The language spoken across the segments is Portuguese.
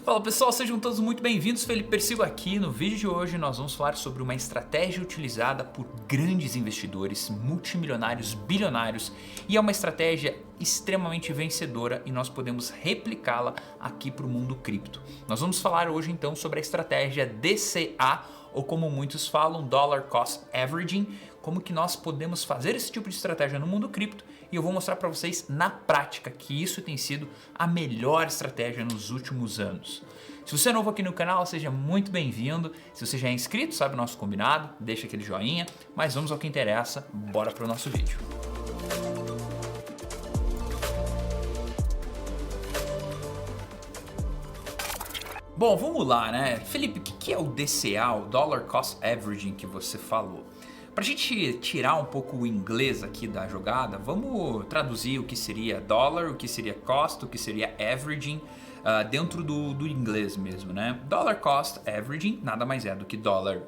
Fala pessoal, sejam todos muito bem-vindos, Felipe Persigo aqui. No vídeo de hoje nós vamos falar sobre uma estratégia utilizada por grandes investidores, multimilionários, bilionários, e é uma estratégia extremamente vencedora e nós podemos replicá-la aqui para o mundo cripto. Nós vamos falar hoje então sobre a estratégia DCA, ou como muitos falam, Dollar Cost Averaging, como que nós podemos fazer esse tipo de estratégia no mundo cripto, e eu vou mostrar para vocês na prática que isso tem sido a melhor estratégia nos últimos anos. Se você é novo aqui no canal, seja muito bem-vindo. Se você já é inscrito, sabe o nosso combinado, deixa aquele joinha, mas vamos ao que interessa, bora para o nosso vídeo. Bom, vamos lá, né? Felipe, o que é o DCA, o Dollar Cost Averaging que você falou? Para a gente tirar um pouco o inglês aqui da jogada, vamos traduzir o que seria dólar, o que seria cost, o que seria averaging dentro do inglês mesmo, né? Dollar Cost Averaging nada mais é do que dólar,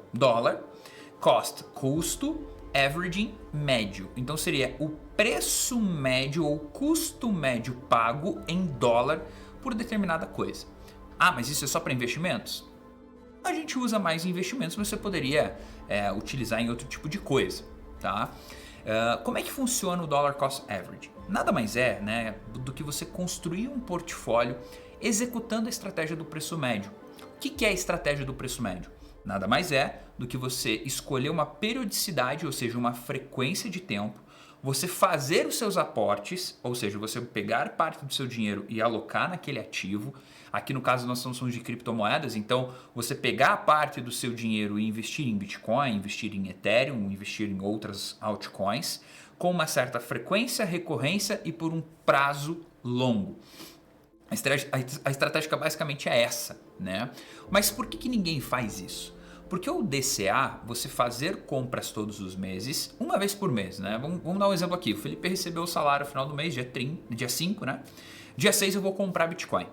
cost, custo, averaging, médio. Então seria o preço médio ou custo médio pago em dólar por determinada coisa. Ah, mas isso é só para investimentos? A gente usa mais em investimentos, mas você poderia utilizar em outro tipo de coisa, tá? Como é que funciona o Dollar Cost Average? Nada mais é, né, do que você construir um portfólio executando a estratégia do preço médio. O que é a estratégia do preço médio? Nada mais é do que você escolher uma periodicidade, ou seja, uma frequência de tempo, você fazer os seus aportes, ou seja, você pegar parte do seu dinheiro e alocar naquele ativo. Aqui no caso nós estamos falando de criptomoedas, então você pegar a parte do seu dinheiro e investir em Bitcoin, investir em Ethereum, investir em outras altcoins, com uma certa frequência, recorrência e por um prazo longo. A estratégia basicamente é essa, né? Mas por que ninguém faz isso? Porque o DCA, você fazer compras todos os meses, uma vez por mês, né? Vamos dar um exemplo aqui. O Felipe recebeu o salário no final do mês, dia 5, né? Dia 6 eu vou comprar Bitcoin.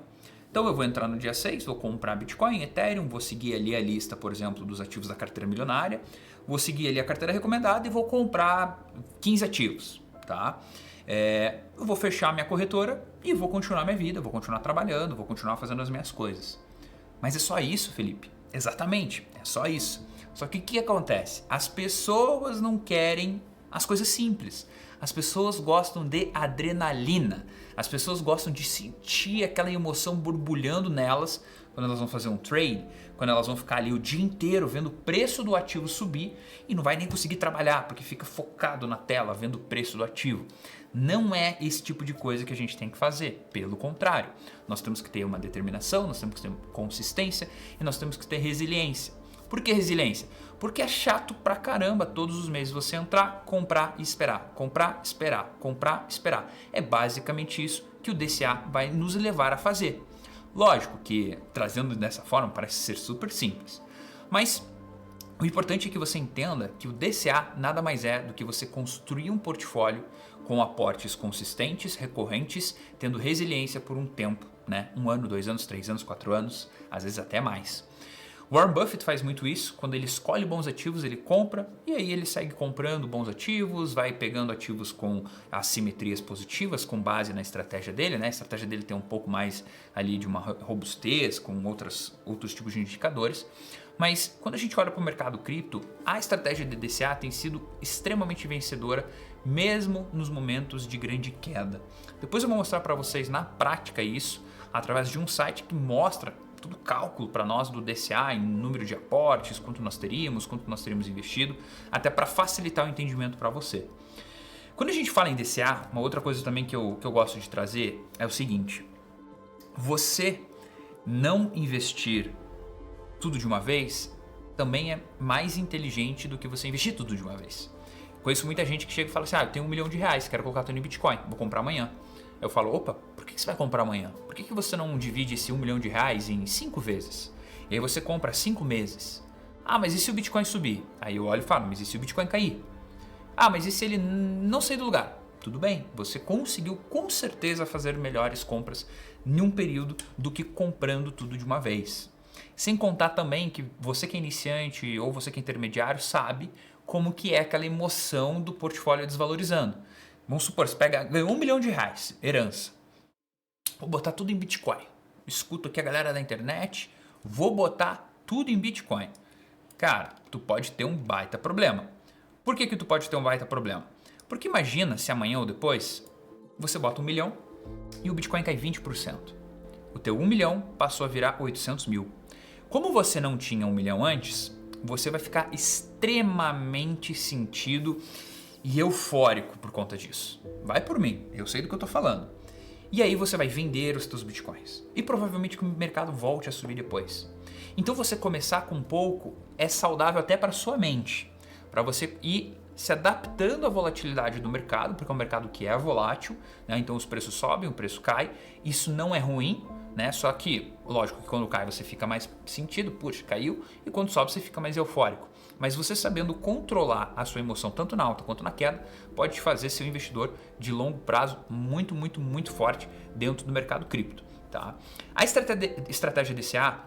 Então eu vou entrar no dia 6, vou comprar Bitcoin, Ethereum, vou seguir ali a lista, por exemplo, dos ativos da carteira milionária, vou seguir ali a carteira recomendada e vou comprar 15 ativos, tá? Eu vou fechar minha corretora e vou continuar minha vida, vou continuar trabalhando, vou continuar fazendo as minhas coisas. Mas é só isso, Felipe? Exatamente, é só isso. Só que o que acontece? As pessoas não querem as coisas simples. As pessoas gostam de adrenalina. As pessoas gostam de sentir aquela emoção borbulhando nelas quando elas vão fazer um trade, quando elas vão ficar ali o dia inteiro vendo o preço do ativo subir e não vai nem conseguir trabalhar porque fica focado na tela vendo o preço do ativo. Não é esse tipo de coisa que a gente tem que fazer. Pelo contrário, nós temos que ter uma determinação, nós temos que ter consistência e nós temos que ter resiliência. Por que resiliência? Porque é chato pra caramba todos os meses você entrar, comprar e esperar, comprar, esperar, comprar, esperar. É basicamente isso que o DCA vai nos levar a fazer. Lógico que trazendo dessa forma parece ser super simples, mas o importante é que você entenda que o DCA nada mais é do que você construir um portfólio com aportes consistentes, recorrentes, tendo resiliência por um tempo, né? 1 ano, 2 anos, 3 anos, 4 anos, às vezes até mais. Warren Buffett faz muito isso, quando ele escolhe bons ativos, ele compra e aí ele segue comprando bons ativos, vai pegando ativos com assimetrias positivas com base na estratégia dele, né? A estratégia dele tem um pouco mais ali de uma robustez com outros tipos de indicadores. Mas quando a gente olha para o mercado cripto, a estratégia de DCA tem sido extremamente vencedora, mesmo nos momentos de grande queda. Depois eu vou mostrar para vocês na prática isso, através de um site que mostra todo o cálculo para nós do DCA em número de aportes, quanto nós teríamos investido, até para facilitar o entendimento para você. Quando a gente fala em DCA, uma outra coisa também que eu gosto de trazer é o seguinte: você não investir tudo de uma vez também é mais inteligente do que você investir tudo de uma vez. Conheço muita gente que chega e fala assim: eu tenho R$1 milhão, quero colocar tudo em Bitcoin, vou comprar amanhã. Eu falo, opa, por que você vai comprar amanhã? Por que você não divide esse R$1 milhão em 5 vezes? E aí você compra 5 meses. Ah, mas e se o Bitcoin subir? Aí eu olho e falo, mas e se o Bitcoin cair? Ah, mas e se ele não sair do lugar? Tudo bem, você conseguiu com certeza fazer melhores compras em um período do que comprando tudo de uma vez. Sem contar também que você que é iniciante ou você que é intermediário sabe como que é aquela emoção do portfólio desvalorizando. Vamos supor, você ganhou R$1 milhão, herança. Vou botar tudo em Bitcoin. escuto aqui a galera da internet, vou botar tudo em Bitcoin. Cara, tu pode ter um baita problema. Por que tu pode ter um baita problema? Porque imagina se amanhã ou depois você bota 1 milhão e o Bitcoin cai 20%. O teu 1 milhão passou a virar 800 mil. Como você não tinha 1 milhão antes, você vai ficar extremamente sentido e eufórico por conta disso. Vai por mim, eu sei do que eu tô falando. E aí você vai vender os teus bitcoins. E provavelmente que o mercado volte a subir depois. Então você começar com pouco é saudável até para sua mente. Para você ir se adaptando à volatilidade do mercado, porque é um mercado que é volátil, né? Então os preços sobem, o preço cai. Isso não é ruim, né? Só que, lógico que quando cai você fica mais sentido, puxa, caiu. E quando sobe você fica mais eufórico. Mas você sabendo controlar a sua emoção tanto na alta quanto na queda, pode te fazer ser um investidor de longo prazo muito, muito, muito forte dentro do mercado cripto. Tá? A estratégia DCA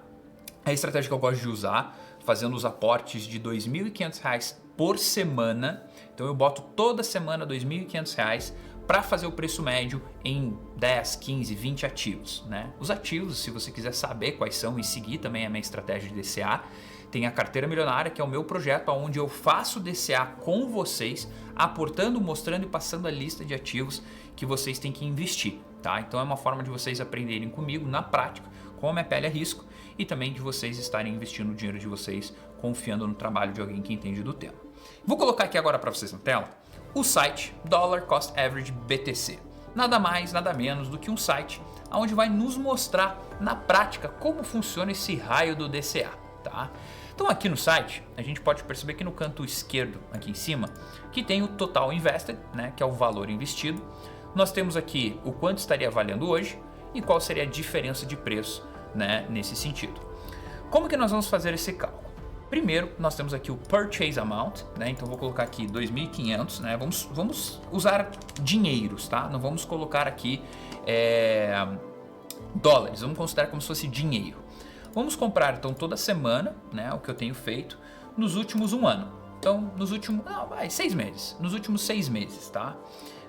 é a estratégia que eu gosto de usar, fazendo os aportes de R$ 2.500 por semana. Então eu boto toda semana R$ 2.500 para fazer o preço médio em 10, 15, 20 ativos. Né? Os ativos, se você quiser saber quais são e seguir também a minha estratégia de DCA, tem a Carteira Milionária, que é o meu projeto onde eu faço DCA com vocês, aportando, mostrando e passando a lista de ativos que vocês têm que investir. Tá? Então é uma forma de vocês aprenderem comigo na prática como é pele a risco e também de vocês estarem investindo o dinheiro de vocês confiando no trabalho de alguém que entende do tema. Vou colocar aqui agora para vocês na tela o site Dollar Cost Average BTC. Nada mais, nada menos do que um site onde vai nos mostrar na prática como funciona esse raio do DCA. Tá? Então aqui no site a gente pode perceber que no canto esquerdo aqui em cima que tem o total invested, né, que é o valor investido. Nós temos aqui o quanto estaria valendo hoje e qual seria a diferença de preço, né, nesse sentido. Como que nós vamos fazer esse cálculo? Primeiro nós temos aqui o purchase amount, né, então vou colocar aqui 2.500, né, vamos usar dinheiros, tá? Não vamos colocar aqui dólares, vamos considerar como se fosse dinheiro. Vamos comprar então toda semana, né, o que eu tenho feito nos últimos um ano. Então, nos últimos, 6 meses. Nos últimos 6 meses, tá?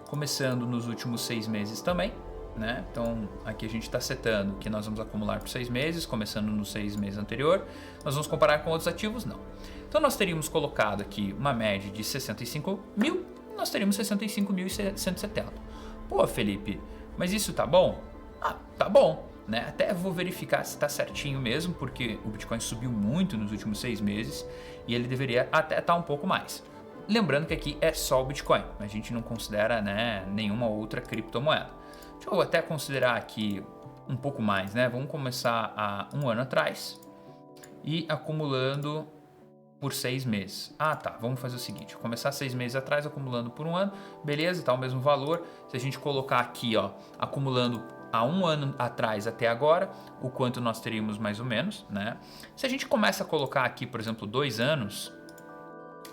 Começando nos últimos 6 meses também, né? Então, aqui a gente está setando que nós vamos acumular por 6 meses, começando nos 6 meses anterior. Nós vamos comparar com outros ativos? Não. Então, nós teríamos colocado aqui uma média de 65 mil, nós teríamos 65.170. Pô, Felipe, mas isso tá bom? Ah, tá bom. Né? Até vou verificar se está certinho mesmo, porque o Bitcoin subiu muito nos últimos 6 meses e ele deveria até estar um pouco mais. Lembrando que aqui é só o Bitcoin, a gente não considera, né, nenhuma outra criptomoeda. Deixa eu até considerar aqui um pouco mais, né? Vamos começar há um ano atrás e acumulando por 6 meses. Ah, tá. Vamos fazer o seguinte: vou começar 6 meses atrás, acumulando por um ano, beleza, tá o mesmo valor. Se a gente colocar aqui, ó, acumulando há um ano atrás até agora, o quanto nós teríamos mais ou menos, né? Se a gente começa a colocar aqui, por exemplo, 2 anos,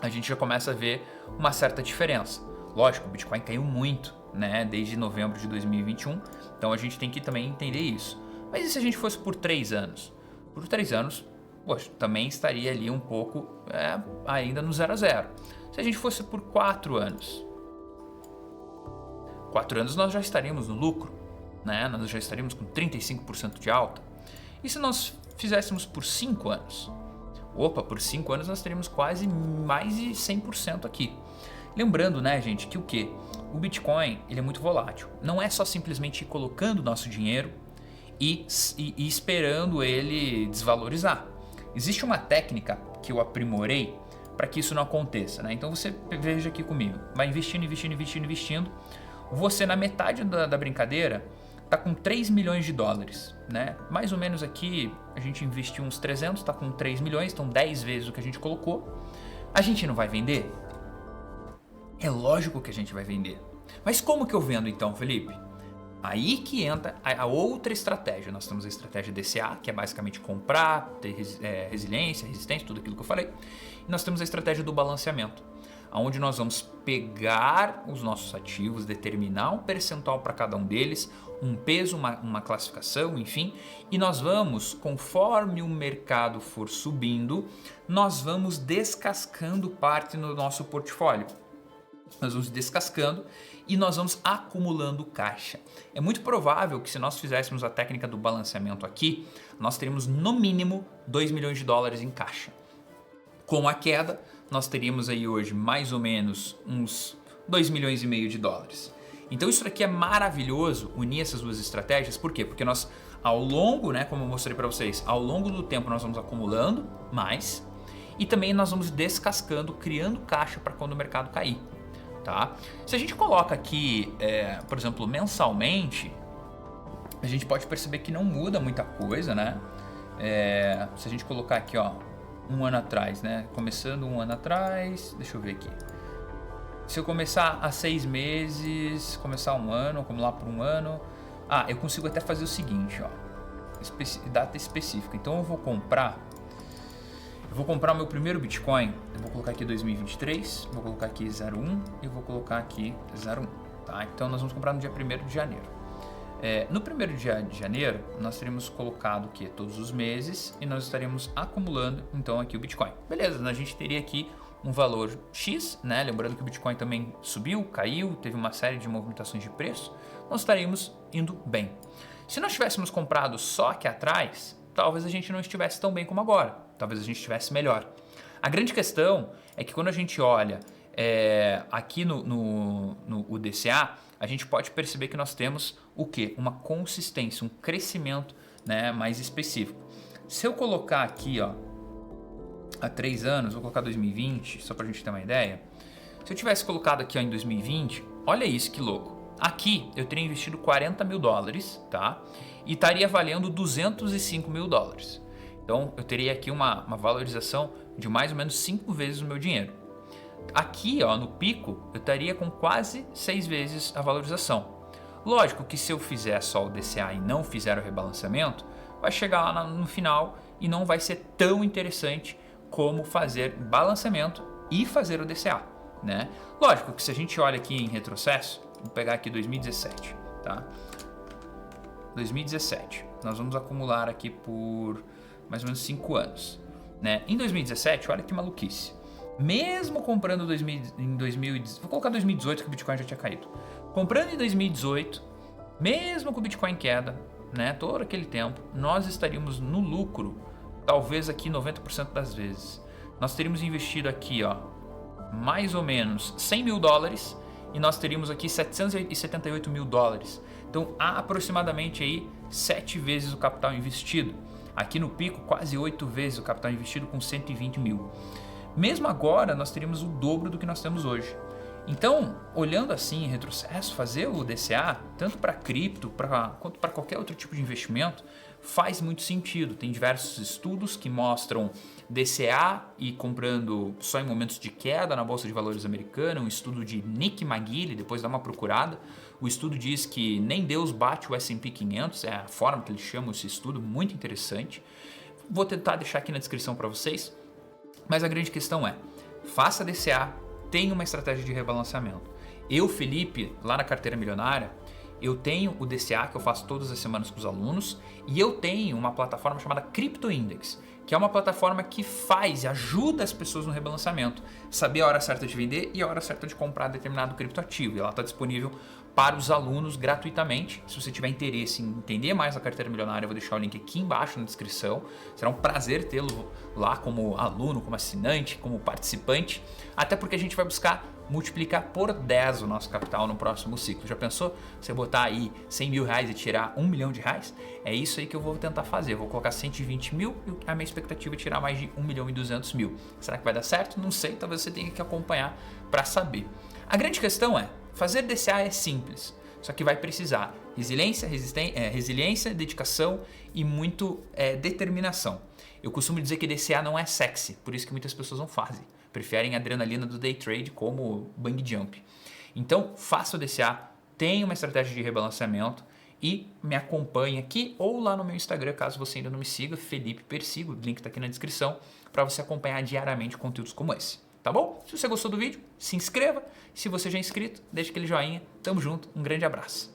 a gente já começa a ver uma certa diferença. Lógico, o Bitcoin caiu muito, né? Desde novembro de 2021, então a gente tem que também entender isso. Mas e se a gente fosse por 3 anos? Por 3 anos, poxa, também estaria ali um pouco ainda no 0 a 0. Se a gente fosse por 4 anos, 4 anos nós já estaríamos no lucro. Né? Nós já estaríamos com 35% de alta. E se nós fizéssemos por 5 anos? Opa, por 5 anos nós teríamos quase mais de 100% aqui. Lembrando, né, gente, que o quê? O Bitcoin, ele é muito volátil. Não é só simplesmente ir colocando o nosso dinheiro e esperando ele desvalorizar. Existe uma técnica que eu aprimorei para que isso não aconteça, né? Então você veja aqui comigo, vai investindo, investindo, investindo, investindo. Você na metade da brincadeira tá com 3 milhões de dólares, né? Mais ou menos aqui a gente investiu uns 300, tá com 3 milhões, então 10 vezes o que a gente colocou. A gente não vai vender? É lógico que a gente vai vender. Mas como que eu vendo então, Felipe? Aí que entra a outra estratégia. Nós temos a estratégia DCA, que é basicamente comprar, ter resiliência, resistência, tudo aquilo que eu falei. E nós temos a estratégia do balanceamento, onde nós vamos pegar os nossos ativos, determinar um percentual para cada um deles, um peso, uma classificação, enfim, e nós vamos, conforme o mercado for subindo, nós vamos descascando parte do nosso portfólio. nós vamos descascando e nós vamos acumulando caixa. É muito provável que se nós fizéssemos a técnica do balanceamento aqui, nós teríamos no mínimo 2 milhões de dólares em caixa. Com a queda, nós teríamos aí hoje mais ou menos uns 2 milhões e meio de dólares. Então isso daqui é maravilhoso, unir essas duas estratégias. Por quê? Porque nós, ao longo, né, como eu mostrei para vocês, ao longo do tempo nós vamos acumulando mais e também nós vamos descascando, criando caixa para quando o mercado cair. Tá? Se a gente coloca aqui, por exemplo, mensalmente, a gente pode perceber que não muda muita coisa, né? Se a gente colocar aqui, ó, um ano atrás, né? Começando um ano atrás, deixa eu ver aqui. Se eu começar há 6 meses, começar um ano, acumular por um ano, eu consigo até fazer o seguinte, ó, data específica. Então eu vou comprar o meu primeiro Bitcoin, eu vou colocar aqui 2023, vou colocar aqui 01 e vou colocar aqui 01, tá? Então nós vamos comprar no dia 1º de janeiro. No primeiro dia de janeiro, nós teríamos colocado aqui todos os meses e nós estaríamos acumulando então aqui o Bitcoin. Beleza, a gente teria aqui um valor X, né? Lembrando que o Bitcoin também subiu, caiu, teve uma série de movimentações de preço, nós estaríamos indo bem. Se nós tivéssemos comprado só aqui atrás, talvez a gente não estivesse tão bem como agora, talvez a gente estivesse melhor. A grande questão é que quando a gente olha aqui no UDCA, a gente pode perceber que nós temos o quê? Uma consistência, um crescimento, né, mais específico. Se eu colocar aqui, ó, há 3 anos, vou colocar 2020, só para a gente ter uma ideia. Se eu tivesse colocado aqui ó, em 2020, olha isso que louco. Aqui eu teria investido 40 mil dólares, tá? E estaria valendo 205 mil dólares. Então eu teria aqui uma valorização de mais ou menos 5 vezes o meu dinheiro. Aqui ó, no pico eu estaria com quase 6 vezes a valorização. Lógico que se eu fizer só o DCA e não fizer o rebalanceamento, vai chegar lá no final e não vai ser tão interessante como fazer balanceamento e fazer o DCA, né? Lógico que se a gente olha aqui em retrocesso, vou pegar aqui 2017, tá? 2017, nós vamos acumular aqui por mais ou menos 5 anos, né? Em 2017, olha que maluquice. Mesmo comprando vou colocar 2018 que o Bitcoin já tinha caído. Comprando em 2018, mesmo com o Bitcoin em queda, né, todo aquele tempo, nós estaríamos no lucro, talvez aqui 90% das vezes. Nós teríamos investido aqui, ó, mais ou menos 100 mil dólares e nós teríamos aqui 778 mil dólares. Então, há aproximadamente aí 7 vezes o capital investido. Aqui no pico, quase 8 vezes o capital investido com 120 mil. Mesmo agora, nós teríamos o dobro do que nós temos hoje. Então, olhando assim em retrocesso, fazer o DCA, tanto para cripto quanto para qualquer outro tipo de investimento, faz muito sentido. Tem diversos estudos que mostram DCA e comprando só em momentos de queda na Bolsa de Valores americana, um estudo de Nick McGilley, depois dá uma procurada. O estudo diz que nem Deus bate o S&P 500, é a forma que eles chamam esse estudo, muito interessante. Vou tentar deixar aqui na descrição para vocês. Mas a grande questão é, faça DCA, tenha uma estratégia de rebalanceamento. Eu, Felipe, lá na Carteira Milionária, eu tenho o DCA que eu faço todas as semanas com os alunos e eu tenho uma plataforma chamada Crypto Index, que é uma plataforma que faz e ajuda as pessoas no rebalanceamento, saber a hora certa de vender e a hora certa de comprar determinado criptoativo. E ela está disponível para os alunos gratuitamente. Se você tiver interesse em entender mais a Carteira Milionária, eu vou deixar o link aqui embaixo na descrição. Será um prazer tê-lo lá como aluno, como assinante, como participante, até porque a gente vai buscar multiplicar por 10 o nosso capital no próximo ciclo. Já pensou? Você botar aí 100 mil reais e tirar 1 milhão de reais? É isso aí que eu vou tentar fazer. Eu vou colocar 120 mil e a minha expectativa é tirar mais de 1 milhão e 200 mil. Será que vai dar certo? Não sei, talvez você tenha que acompanhar para saber. A grande questão é, fazer DCA é simples, só que vai precisar resiliência, dedicação e muito determinação. Eu costumo dizer que DCA não é sexy, por isso que muitas pessoas não fazem. Preferem a adrenalina do day trade como bang jump. Então, faça o DCA, tenha uma estratégia de rebalanceamento e me acompanhe aqui ou lá no meu Instagram, caso você ainda não me siga, Felipe Persigo, o link está aqui na descrição, para você acompanhar diariamente conteúdos como esse. Tá bom? Se você gostou do vídeo, se inscreva. Se você já é inscrito, deixa aquele joinha. Tamo junto, um grande abraço.